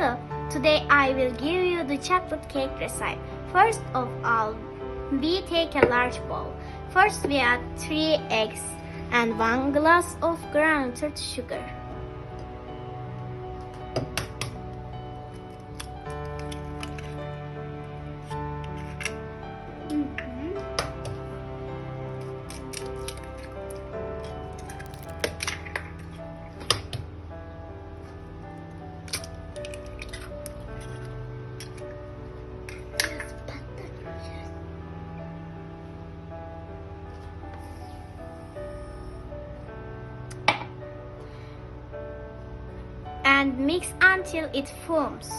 Hello, today I will give you the chocolate cake recipe. First of all, we take a large bowl. First we add 3 eggs and 1 glass of granulated sugar. And mix until it foams.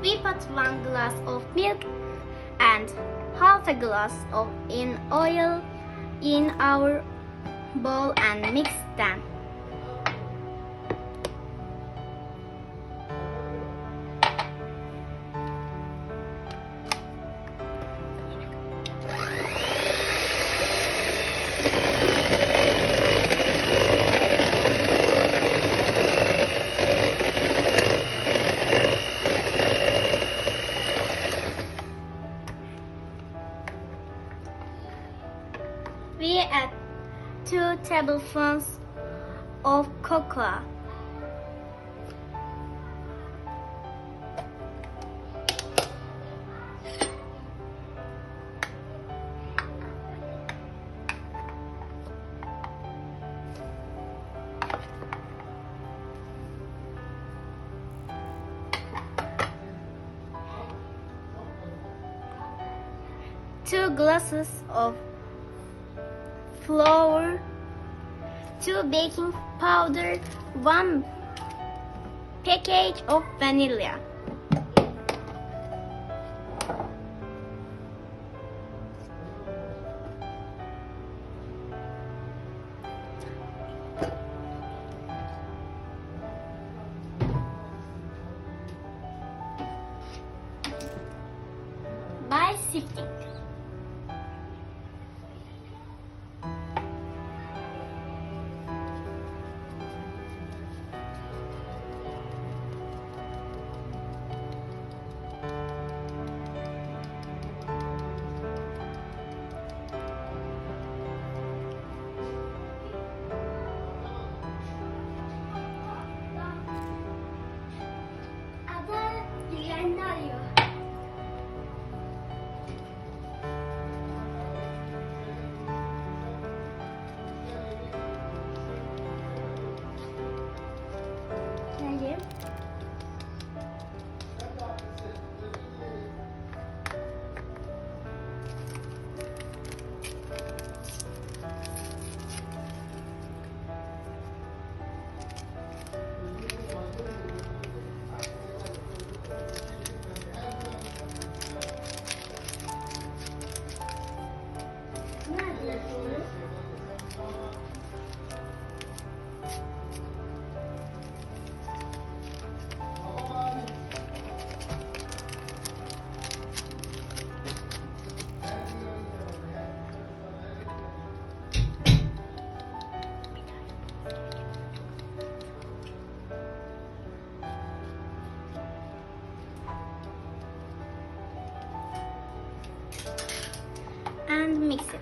We put 1 glass of milk and half a glass of oil in our bowl and mix them. We add 2 tablespoons of cocoa. Two glasses of flour, 2 baking powder, 1 package of vanilla. By sifting. And mix it.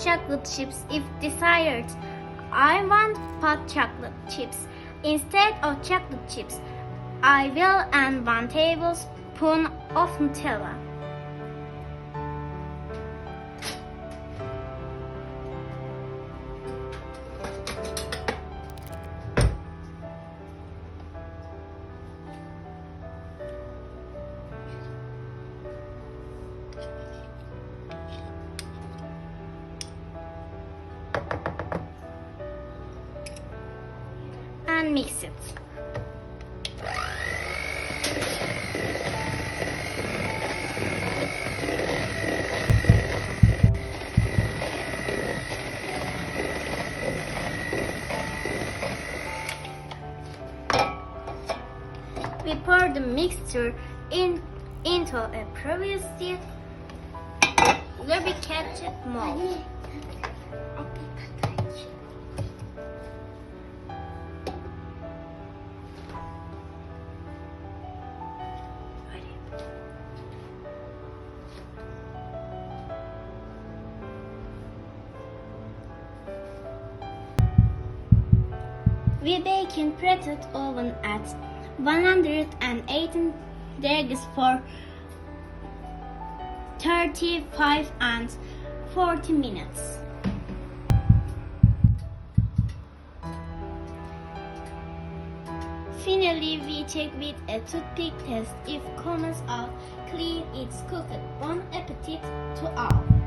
chocolate chips if desired. I want hot chocolate chips. Instead of chocolate chips, I will add 1 tablespoon of Nutella. And mix it. We pour the mixture into a previously lubricated mold. We bake in preheated oven at 180 degrees for 35 and 40 minutes. Finally, we check with a toothpick test. If comes out clean, it's cooked. Bon appetit to all.